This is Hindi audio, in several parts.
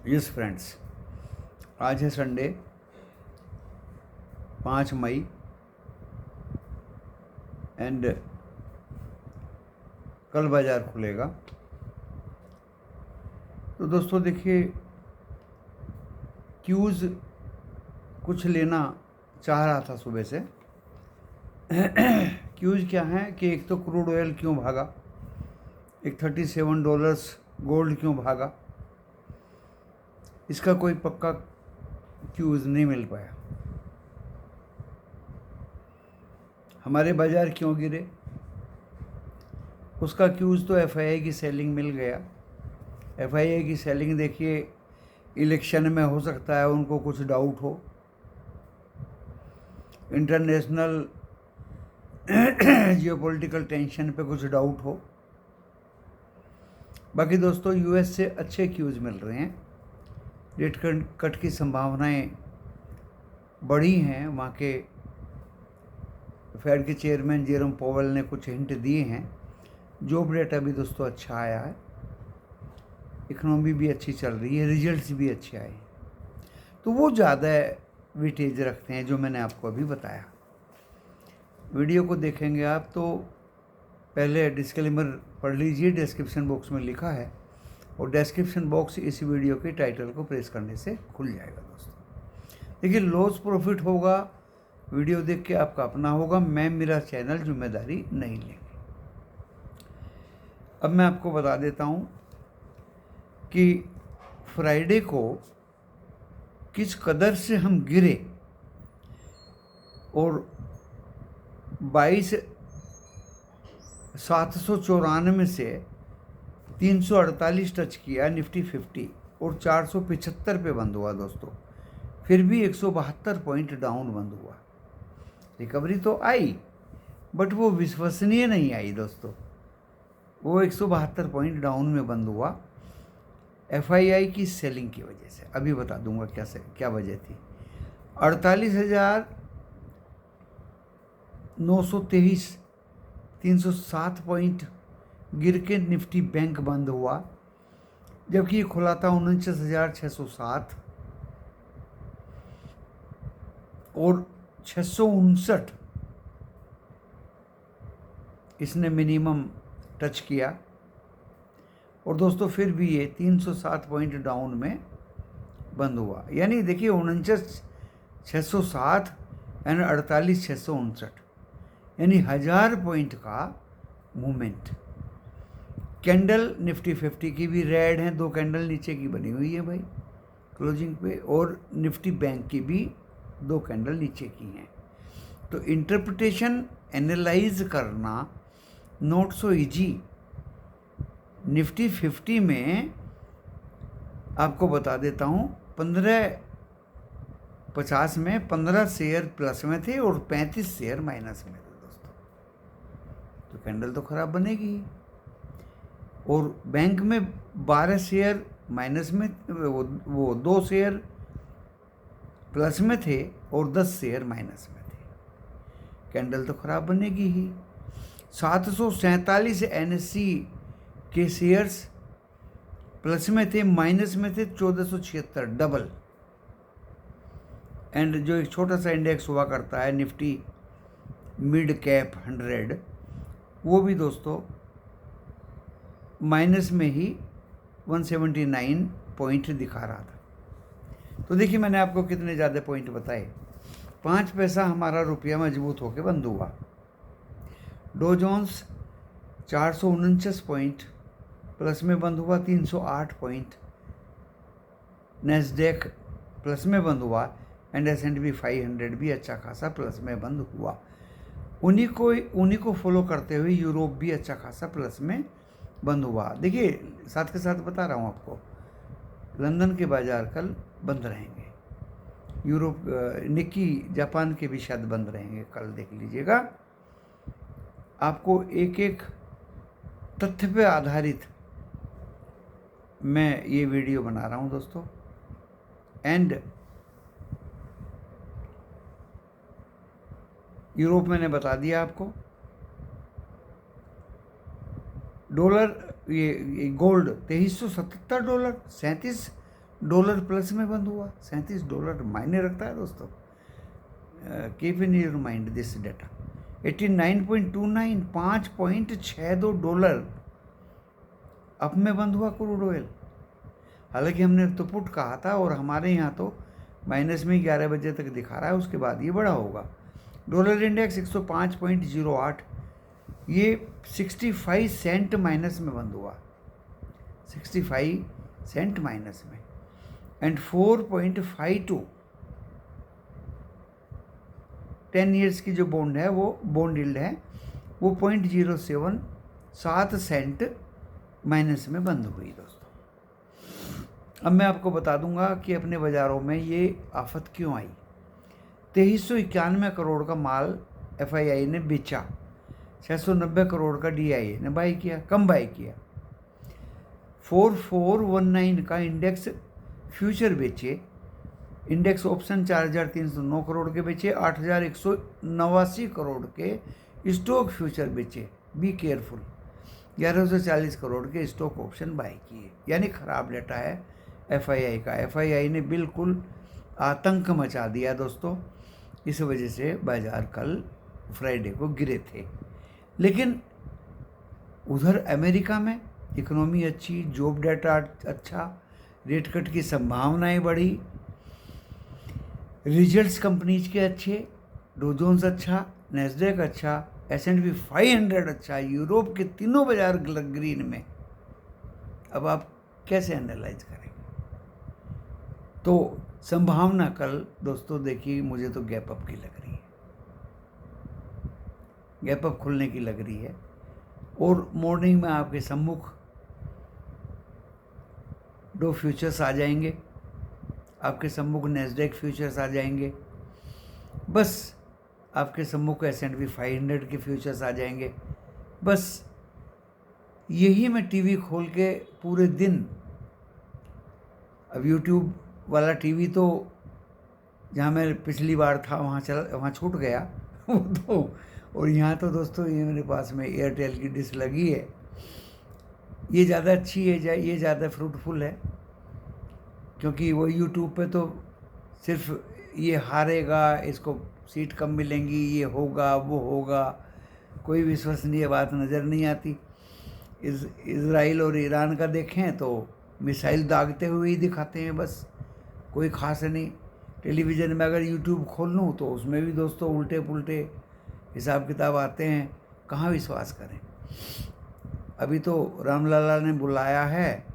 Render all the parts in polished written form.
यस फ्रेंड्स, आज है संडे 5 मई एंड कल बाज़ार खुलेगा। तो दोस्तों देखिए, क्यूज़ कुछ लेना चाह रहा था सुबह से। क्यूज़ क्या है कि एक तो क्रूड ऑयल क्यों भागा, एक $37 गोल्ड क्यों भागा, इसका कोई पक्का क्यूज़ नहीं मिल पाया। हमारे बाज़ार क्यों गिरे, उसका क्यूज़ तो एफआईआई की सेलिंग मिल गया। एफआईआई की सेलिंग देखिए, इलेक्शन में हो सकता है उनको कुछ डाउट हो, इंटरनेशनल जियोपॉलिटिकल टेंशन पे कुछ डाउट हो। बाकी दोस्तों यूएस से अच्छे क्यूज़ मिल रहे हैं, रेट कट की संभावनाएं बढ़ी हैं। वहाँ के फेड के चेयरमैन जेरोम पोवेल ने कुछ हिंट दिए हैं। जॉब रेट अभी दोस्तों अच्छा आया है, इकोनॉमी भी अच्छी चल रही है, रिजल्ट्स भी अच्छे आए, तो वो ज़्यादा वेटेज रखते हैं जो मैंने आपको अभी बताया। वीडियो को देखेंगे आप तो पहले डिस्क्लेमर पढ़ लीजिए, डिस्क्रिप्शन बॉक्स में लिखा है, और डिस्क्रिप्शन बॉक्स इस वीडियो के टाइटल को प्रेस करने से खुल जाएगा। दोस्तों देखिए, लॉस प्रॉफिट होगा, वीडियो देख के आपका अपना होगा, मैं मेरा चैनल जिम्मेदारी नहीं लेंगे। अब मैं आपको बता देता हूँ कि फ्राइडे को किस कदर से हम गिरे और 22,794 से 348 टच किया निफ्टी 50 और 475 पे बंद हुआ। दोस्तों फिर भी 172 पॉइंट डाउन बंद हुआ। रिकवरी तो आई बट वो विश्वसनीय नहीं आई दोस्तों, वो 172 पॉइंट डाउन में बंद हुआ एफआईआई की सेलिंग की वजह से। अभी बता दूंगा क्या वजह थी। 48,923 307 पॉइंट गिर के निफ्टी बैंक बंद हुआ, जबकि ये खुला था 49,607 और 659 इसने मिनिमम टच किया। और दोस्तों फिर भी ये 307 पॉइंट डाउन में बंद हुआ। यानी देखिए 49,607 एंड 48,659, यानी 1000 पॉइंट का मूवमेंट। कैंडल निफ्टी 50 की भी रेड है, 2 कैंडल नीचे की बनी हुई है भाई क्लोजिंग पे, और निफ्टी बैंक की भी 2 कैंडल नीचे की हैं। तो इंटरप्रिटेशन एनालाइज करना नॉट सो इजी। निफ्टी 50 में आपको बता देता हूँ, 1550 में 15 शेयर प्लस में थे और 35 शेयर माइनस में थे दोस्तों, तो कैंडल तो खराब बनेगी। और बैंक में 12 शेयर माइनस में, वो 2 शेयर प्लस में थे और 10 शेयर माइनस में थे, कैंडल तो खराब बनेगी ही। 747 एनएससी के शेयर्स प्लस में थे, माइनस में थे 1476, डबल। एंड जो एक छोटा सा इंडेक्स हुआ करता है निफ्टी मिड कैप 100, वो भी दोस्तों माइनस में ही 179 पॉइंट दिखा रहा था। तो देखिए मैंने आपको कितने ज़्यादा पॉइंट बताए। 5 पैसा हमारा रुपया मजबूत होकर बंद हुआ। डो जोन्स 449 पॉइंट प्लस में बंद हुआ, 308 पॉइंट। नेस्डेक प्लस में बंद हुआ एंड S&P 500 भी अच्छा खासा प्लस में बंद हुआ। उन्हीं को फॉलो करते हुए यूरोप भी अच्छा खासा प्लस में बंद हुआ। देखिए साथ के साथ बता रहा हूँ आपको, लंदन के बाज़ार कल बंद रहेंगे, यूरोप निक्की जापान के भी शायद बंद रहेंगे कल, देख लीजिएगा। आपको एक एक तथ्य पे आधारित मैं ये वीडियो बना रहा हूँ दोस्तों। एंड यूरोप मैंने बता दिया आपको, डॉलर ये गोल्ड $2377, डॉलर प्लस में बंद हुआ, $37 मायने रखता है दोस्तों। Keep in your mind this data. 89.29 $5.62 up में बंद हुआ क्रूड ऑयल। हालांकि हमने तो पुट कहा था और हमारे यहाँ तो माइनस में 11 बजे तक दिखा रहा है, उसके बाद ये बढ़ा होगा। डॉलर इंडेक्स 105.08, ये 65 सेंट माइनस में बंद हुआ, 65 सेंट माइनस में। एंड 4.52 10 ईयर्स की जो बॉन्ड है, वो बॉन्ड यील्ड है, वो 0.07 7 सेंट माइनस में बंद हुई दोस्तों। अब मैं आपको बता दूंगा कि अपने बाज़ारों में ये आफत क्यों आई। 2391 करोड़ का माल FII ने बेचा, 690 करोड़ का DIA ने बाई किया, कम बाई किया। 4419 का इंडेक्स फ्यूचर बेचे, इंडेक्स ऑप्शन 4309 करोड़ के बेचे, 8189 करोड़ के स्टॉक फ्यूचर बेचे। Be careful. 1140 करोड़ के स्टॉक ऑप्शन बाई किए, यानी खराब डेटा है FII का। FII ने बिल्कुल आतंक मचा दिया दोस्तों, इस वजह से बाजार कल फ्राइडे को गिरे थे। लेकिन उधर अमेरिका में इकोनॉमी अच्छी, जॉब डाटा अच्छा, रेट कट की संभावनाएं बढ़ी, रिजल्ट्स कंपनीज के अच्छे, डो जोन्स अच्छा, नैस्डैक अच्छा, S&P 500 अच्छा, यूरोप के तीनों बाजार ग्रीन में। अब आप कैसे एनालाइज करेंगे? तो संभावना कल दोस्तों देखिए, मुझे तो गैप अप की लग रही है, गैप अप खुलने की लग रही है। और मॉर्निंग में आपके सम्मुख डो फ्यूचर्स आ जाएंगे, आपके सम्मुख नैस्डैक फ्यूचर्स आ जाएंगे, बस आपके सम्मुख S&P 500 के फ्यूचर्स आ जाएंगे। बस यही मैं टीवी खोल के पूरे दिन, अब यूट्यूब वाला टीवी तो जहाँ मैं पिछली बार था वहाँ छूट गया वो तो, और यहाँ तो दोस्तों ये मेरे पास में एयरटेल की डिश लगी है, ये ज़्यादा अच्छी है, ये ज़्यादा फ्रूटफुल है, क्योंकि वो यूट्यूब पे तो सिर्फ ये हारेगा, इसको सीट कम मिलेंगी, ये होगा वो होगा, कोई विश्वसनीय बात नज़र नहीं आती। इज़राइल और ईरान का देखें तो मिसाइल दागते हुए ही दिखाते हैं, बस कोई खास नहीं। टेलीविज़न में अगर यूट्यूब खोल लूँ तो उसमें भी दोस्तों उल्टे पुल्टे हिसाब किताब आते हैं, कहाँ विश्वास करें। अभी तो रामलला ने बुलाया है,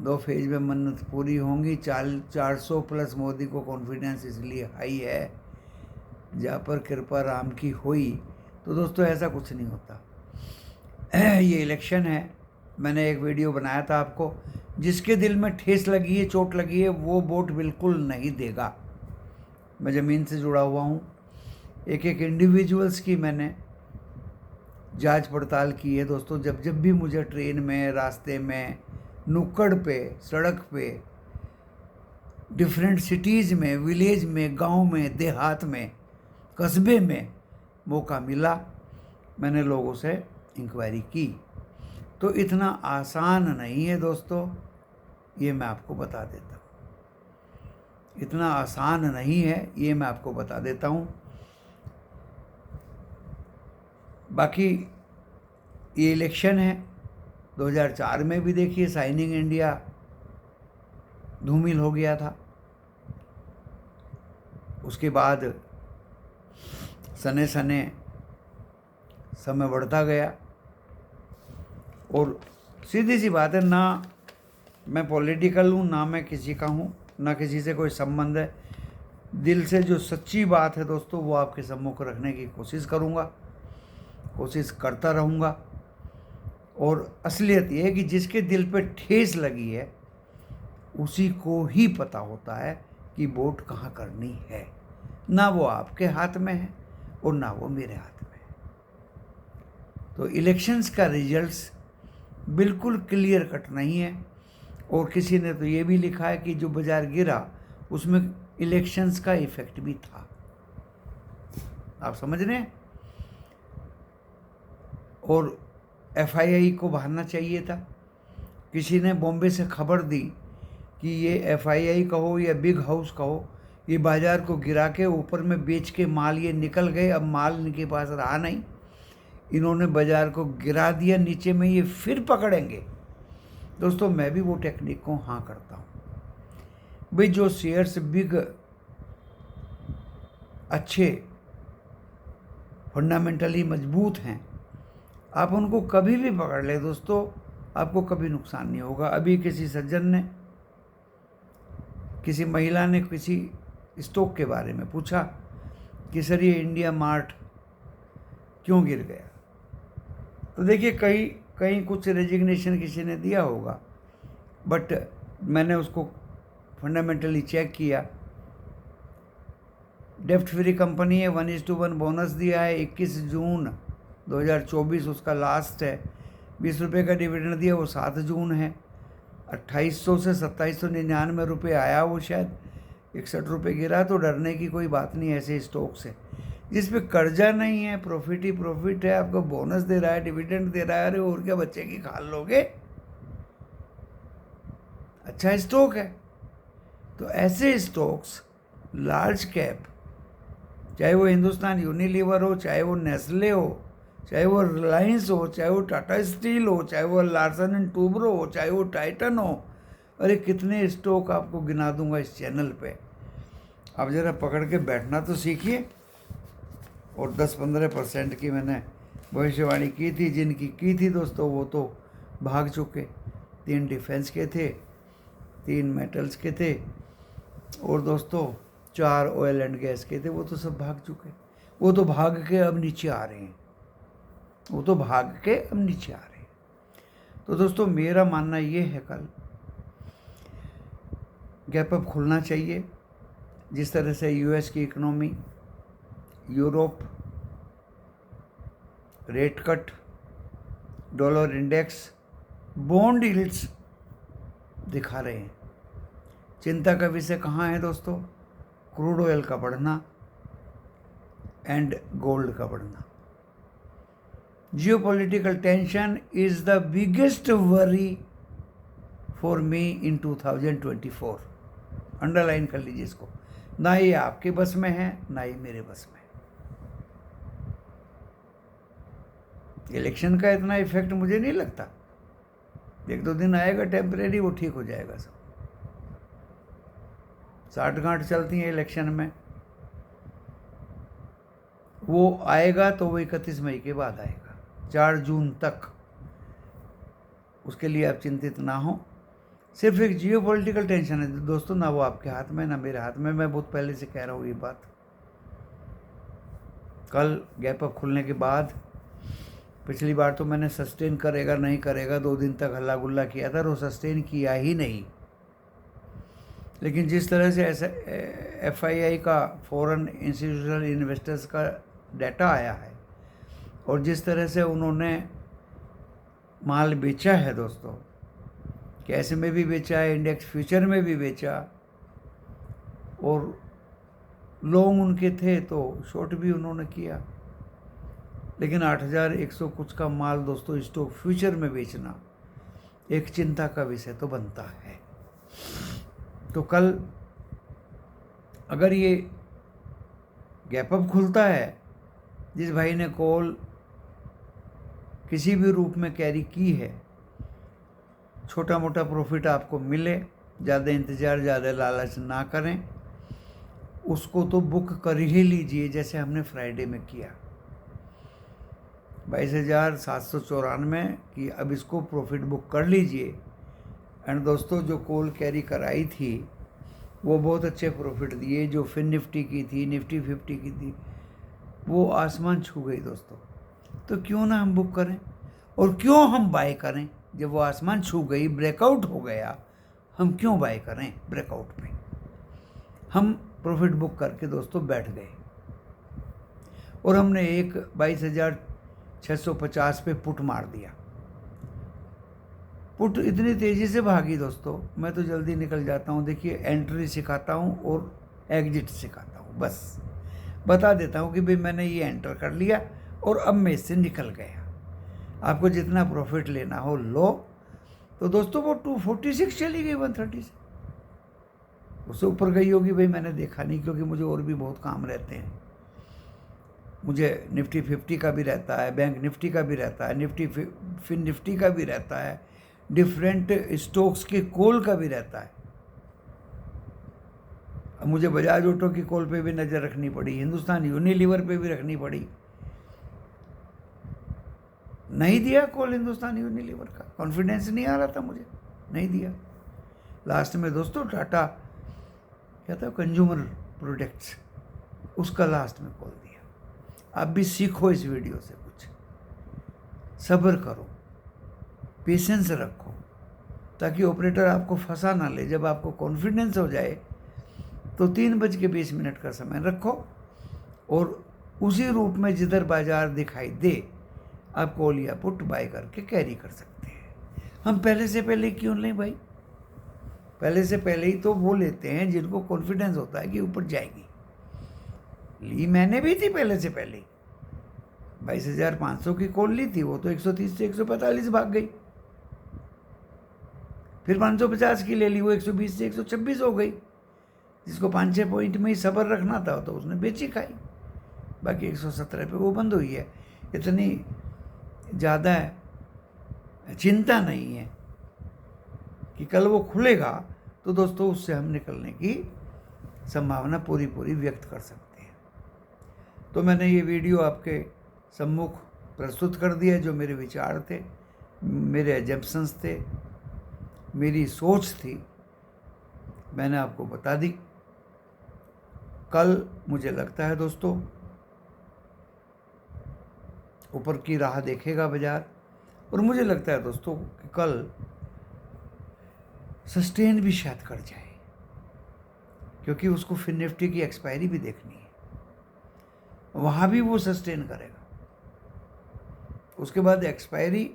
2 फेज में मन्नत पूरी होंगी, 400 प्लस मोदी को कॉन्फिडेंस इसलिए हाई है, जहाँ पर कृपा राम की हुई। तो दोस्तों ऐसा कुछ नहीं होता, ये इलेक्शन है। मैंने एक वीडियो बनाया था आपको, जिसके दिल में ठेस लगी है, चोट लगी है, वो वोट बिल्कुल नहीं देगा। मैं ज़मीन से जुड़ा हुआ हूँ, एक एक इंडिविजुअल्स की मैंने जांच पड़ताल की है दोस्तों। जब जब भी मुझे ट्रेन में, रास्ते में, नुक्कड़ पे, सड़क पे, डिफरेंट सिटीज़ में, विलेज में, गांव में, देहात में, कस्बे में मौका मिला, मैंने लोगों से इंक्वायरी की। तो इतना आसान नहीं है दोस्तों, ये मैं आपको बता देता हूँ, इतना आसान नहीं है, ये मैं आपको बता देता हूँ। बाकी ये इलेक्शन है, 2004 में भी देखिए साइनिंग इंडिया धूमिल हो गया था, उसके बाद सने सने समय बढ़ता गया। और सीधी सी बात है, ना मैं पॉलिटिकल हूँ, ना मैं किसी का हूँ, ना किसी से कोई संबंध है। दिल से जो सच्ची बात है दोस्तों, वो आपके सम्मुख रखने की कोशिश करूँगा, कोशिश करता रहूँगा। और असलियत ये है कि जिसके दिल पे ठेस लगी है, उसी को ही पता होता है कि वोट कहाँ करनी है। ना वो आपके हाथ में है और ना वो मेरे हाथ में है। तो इलेक्शंस का रिजल्ट्स बिल्कुल क्लियर कट नहीं है। और किसी ने तो ये भी लिखा है कि जो बाजार गिरा उसमें इलेक्शंस का इफेक्ट भी था। आप समझ रहे हैं? और FII को बहाना चाहिए था। किसी ने बॉम्बे से खबर दी कि ये एफआईआई कहो या बिग हाउस कहो, ये बाज़ार को गिरा के ऊपर में बेच के माल ये निकल गए। अब माल इनके पास रहा नहीं, इन्होंने बाज़ार को गिरा दिया, नीचे में ये फिर पकड़ेंगे। दोस्तों मैं भी वो टेक्निक को हाँ करता हूँ भाई। जो शेयर्स बिग अच्छे फंडामेंटली मजबूत हैं, आप उनको कभी भी पकड़ ले दोस्तों, आपको कभी नुकसान नहीं होगा। अभी किसी सज्जन ने, किसी महिला ने किसी स्टॉक के बारे में पूछा कि सर ये इंडिया मार्ट क्यों गिर गया। तो देखिए कहीं कुछ रेजिग्नेशन किसी ने दिया होगा, बट मैंने उसको फंडामेंटली चेक किया। डेप्ट फ्री कंपनी है, 1:1 बोनस दिया है, 21 जून 2024 उसका लास्ट है। 20 रुपये का डिविडेंड दिया, वो 7 जून है। 2800 से 2799 रुपये आया, वो शायद 61 रुपये गिरा। तो डरने की कोई बात नहीं ऐसे स्टॉक से, जिस पे कर्जा नहीं है, प्रॉफिट ही प्रॉफिट है, आपको बोनस दे रहा है, डिविडेंड दे रहा है। अरे और क्या बच्चे की खाल लोगे, अच्छा स्टॉक है। तो ऐसे स्टॉक्स लार्ज कैप, चाहे वो हिंदुस्तान यूनिलीवर हो, चाहे वो नेस्ले हो, चाहे वो रिलायंस हो, चाहे वो टाटा स्टील हो, चाहे वो लार्सन एंड टूब्रो हो, चाहे वो टाइटन हो, अरे कितने स्टॉक आपको गिना दूंगा इस चैनल पे। आप ज़रा पकड़ के बैठना तो सीखिए। और 10-15% की मैंने भविष्यवाणी की थी, जिनकी की थी दोस्तों वो तो भाग चुके। 3 डिफेंस के थे, 3 मेटल्स के थे, और दोस्तों 4 ऑयल एंड गैस के थे, वो तो सब भाग चुके। वो तो भाग के अब नीचे आ रहे हैं, वो तो भाग के अब नीचे आ रहे हैं। तो दोस्तों मेरा मानना ये है, कल गैप अप खुलना चाहिए। जिस तरह से यूएस की economy, Europe, rate cut, dollar index, bond yields दिखा रहे हैं। चिंता का विषय कहाँ है दोस्तों? क्रूड ऑयल का बढ़ना एंड गोल्ड का बढ़ना। Geopolitical tension is the biggest worry for me in 2024। Underline कर लीजिए इसको। ना ये आपके बस में है, ना ये मेरे बस में। इलेक्शन का इतना इफेक्ट मुझे नहीं लगता। 1-2 दिन आएगा टेम्परेरी, वो ठीक हो जाएगा सब। 60 चलती हैं इलेक्शन में, वो आएगा तो वो 31 मई के बाद आएगा, 4 जून तक। उसके लिए आप चिंतित ना हो। सिर्फ एक जियोपॉलिटिकल टेंशन है दोस्तों, ना वो आपके हाथ में ना मेरे हाथ में। मैं बहुत पहले से कह रहा हूँ ये बात। कल गैप अप खुलने के बाद, पिछली बार तो मैंने सस्टेन करेगा नहीं करेगा 2 दिन तक हल्ला गुल्ला किया था, और वो सस्टेन किया ही नहीं। लेकिन जिस तरह से ऐसा एफआईआई का, फॉरेन इंस्टीट्यूशनल इन्वेस्टर्स का डाटा आया है, और जिस तरह से उन्होंने माल बेचा है दोस्तों, कैश में भी बेचा है, इंडेक्स फ्यूचर में भी बेचा, और लॉन्ग उनके थे तो शॉर्ट भी उन्होंने किया। लेकिन 8100 कुछ का माल दोस्तों स्टॉक फ्यूचर में बेचना एक चिंता का विषय तो बनता है। तो कल अगर ये गैप अप खुलता है, जिस भाई ने कॉल किसी भी रूप में कैरी की है, छोटा मोटा प्रॉफिट आपको मिले, ज़्यादा इंतज़ार, ज़्यादा लालच ना करें, उसको तो बुक कर ही लीजिए, जैसे हमने फ्राइडे में किया 22,794 की। अब इसको प्रॉफिट बुक कर लीजिए। एंड दोस्तों जो कॉल कैरी कराई थी वो बहुत अच्छे प्रॉफिट दिए। जो फिन निफ्टी की थी, निफ्टी 50 की थी, वो आसमान छू गई दोस्तों। तो क्यों ना हम बुक करें, और क्यों हम बाय करें? जब वो आसमान छू गई, ब्रेकआउट हो गया, हम क्यों बाय करें ब्रेकआउट पे? हम प्रॉफिट बुक करके दोस्तों बैठ गए, और हमने एक 22,650 पे पुट मार दिया। पुट इतनी तेज़ी से भागी दोस्तों, मैं तो जल्दी निकल जाता हूँ। देखिए, एंट्री सिखाता हूँ और एग्जिट सिखाता हूँ, बस बता देता हूँ कि भाई मैंने ये एंटर कर लिया और अब मैं इससे निकल गया। आपको जितना प्रॉफिट लेना हो लो। तो दोस्तों वो 246 चली गई 130 से। उससे ऊपर गई होगी भाई, मैंने देखा नहीं, क्योंकि मुझे और भी बहुत काम रहते हैं। मुझे निफ्टी 50 का भी रहता है, बैंक निफ्टी का भी रहता है, फिन निफ्टी का भी रहता है, डिफरेंट स्टॉक्स के कॉल का भी रहता है। अब मुझे बजाज ऑटो की कॉल पे भी नज़र रखनी पड़ी, हिंदुस्तान यूनिलीवर पे भी रखनी पड़ी। नहीं दिया कॉल हिंदुस्तान यूनिलीवर का, कॉन्फिडेंस नहीं आ रहा था मुझे, नहीं दिया। लास्ट में दोस्तों टाटा क्या था, कंज्यूमर प्रोडक्ट्स, उसका लास्ट में कॉल दिया। आप भी सीखो इस वीडियो से कुछ, सब्र करो, पेशेंस रखो, ताकि ऑपरेटर आपको फंसा ना ले। जब आपको कॉन्फिडेंस हो जाए तो 3:20 का समय रखो, और उसी रूप में जिधर बाजार दिखाई दे आप कॉल या पुट बाय करके कैरी कर सकते हैं। हम पहले से पहले क्यों लें भाई? पहले से पहले ही तो वो लेते हैं जिनको कॉन्फिडेंस होता है कि ऊपर जाएगी। ली मैंने भी थी पहले से पहले, 22,500 की कॉल ली थी, वो तो 130 से 145 भाग गई। फिर 550 की ले ली, वो 120 से 126 हो गई। जिसको 5-6 पॉइंट में ही सब्र रखना था तो उसने बेची खाई, बाकी 117 पे वो बंद हुई है। इतनी ज़्यादा चिंता नहीं है कि कल वो खुलेगा, तो दोस्तों उससे हम निकलने की संभावना पूरी व्यक्त कर सकते हैं। तो मैंने ये वीडियो आपके सम्मुख प्रस्तुत कर दिया, जो मेरे विचार थे, मेरे एजम्पशंस थे, मेरी सोच थी, मैंने आपको बता दी। कल मुझे लगता है दोस्तों ऊपर की राह देखेगा बाजार, और मुझे लगता है दोस्तों कि कल सस्टेन भी शायद कर जाए, क्योंकि उसको फिन निफ्टी की एक्सपायरी भी देखनी है, वहाँ भी वो सस्टेन करेगा। उसके बाद एक्सपायरी,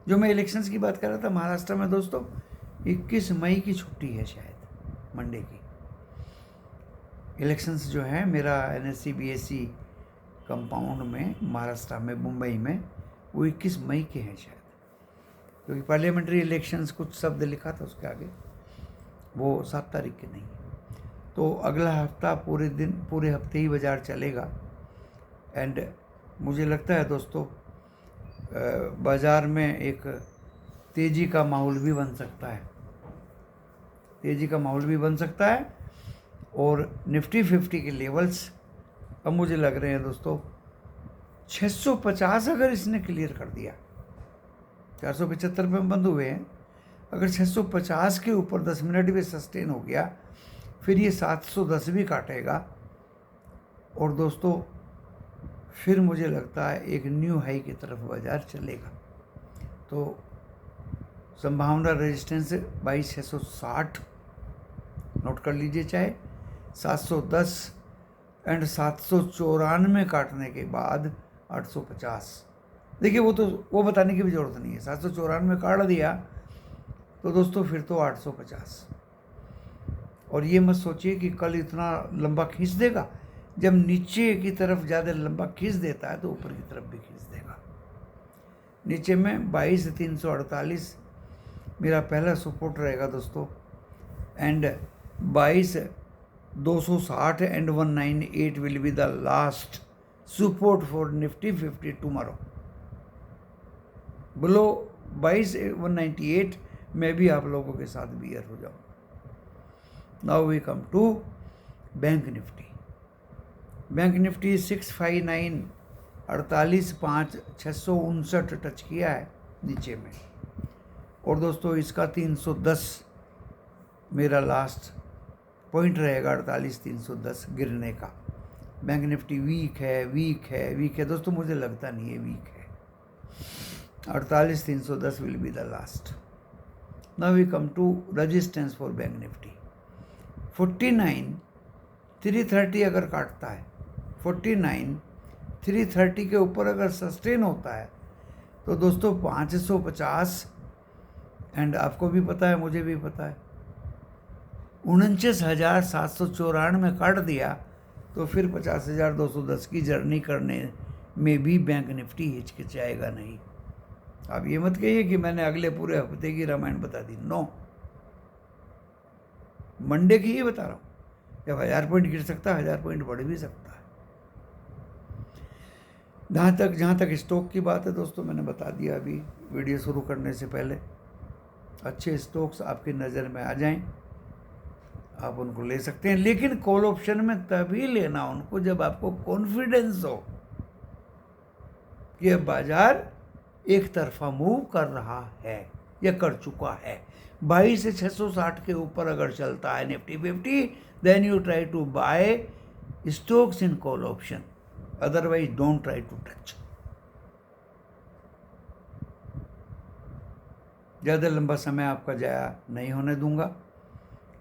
जो मैं इलेक्शंस की बात कर रहा था महाराष्ट्र में दोस्तों, 21 मई की छुट्टी है शायद, मंडे की इलेक्शंस जो है मेरा NSE BSE कंपाउंड में महाराष्ट्र में मुंबई में, वो 21 मई के हैं शायद, क्योंकि पार्लियामेंट्री इलेक्शंस कुछ शब्द लिखा था उसके आगे, वो 7 तारीख के नहीं। तो अगला हफ्ता पूरे हफ्ते ही बाज़ार चलेगा। एंड मुझे लगता है दोस्तों बाज़ार में एक तेज़ी का माहौल भी बन सकता है, तेज़ी का माहौल भी बन सकता है। और निफ्टी 50 के लेवल्स अब मुझे लग रहे हैं दोस्तों 650 अगर इसने क्लियर कर दिया, 475 पे बंद हुए हैं, अगर 650 के ऊपर 10 मिनट भी सस्टेन हो गया, फिर ये 710 भी काटेगा, और दोस्तों फिर मुझे लगता है एक न्यू हाई की तरफ बाजार चलेगा। तो संभावना रेजिस्टेंस 22,660 नोट कर लीजिए, चाहे 710 एंड 794 काटने के बाद 850। देखिए वो बताने की भी ज़रूरत नहीं है, 794 काट दिया तो दोस्तों फिर तो 850। और ये मत सोचिए कि कल इतना लंबा खींच देगा, जब नीचे की तरफ ज़्यादा लंबा खींच देता है तो ऊपर की तरफ भी खींच देगा। नीचे में 22,348 मेरा पहला सपोर्ट रहेगा दोस्तों, and 22,260 and 198 will be the last support for Nifty 50 tomorrow. Below 22,198 मैं भी आप लोगों के साथ बियर हो जाऊँ। Now we come to bank Nifty. Bank Nifty 659 48,500 659 touch किया है नीचे में, और दोस्तों इसका 310 मेरा लास्ट पॉइंट रहेगा, 48,310 गिरने का। बैंक निफ्टी वीक है दोस्तों, मुझे लगता नहीं है वीक है। 48,310 will be the last. Now we come to resistance for bank Nifty 49,330 अगर काटता है, 49,330 के ऊपर अगर सस्टेन होता है तो दोस्तों 550, एंड आपको भी पता है मुझे भी पता है 49,794 में काट दिया तो फिर 50,210 की जर्नी करने में भी बैंक निफ्टी हिचकिचाएगा नहीं। आप ये मत कहिए कि मैंने अगले पूरे हफ्ते की रामायण बता दी, नो। मंडे की ही बता रहा हूँ। जब 1000 पॉइंट गिर सकता है, 1000 पॉइंट बढ़ भी सकता है। जहाँ तक स्टॉक की बात है दोस्तों, मैंने बता दिया अभी वीडियो शुरू करने से पहले। अच्छे स्टॉक्स आपकी नज़र में आ जाएं, आप उनको ले सकते हैं, लेकिन कॉल ऑप्शन में तभी लेना उनको जब आपको कॉन्फिडेंस हो कि बाजार एक तरफा मूव कर रहा है या कर चुका है। 22 से 660 के ऊपर अगर चलता है Nifty 50, then you try to buy stocks in call option, otherwise don't try to touch. ज़्यादा लंबा समय आपका जाया नहीं होने दूंगा,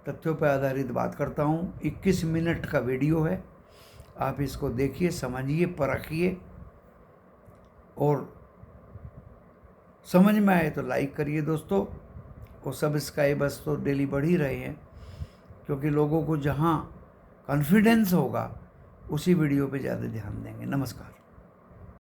तथ्यों पर आधारित बात करता हूँ। 21 मिनट का वीडियो है, आप इसको देखिए, समझिए, परखिए, और समझ में आए तो लाइक करिए दोस्तों, और सब्सक्राइबर्स तो डेली बढ़ ही रहे हैं, क्योंकि लोगों को जहाँ कॉन्फिडेंस होगा उसी वीडियो पे ज़्यादा ध्यान देंगे। नमस्कार।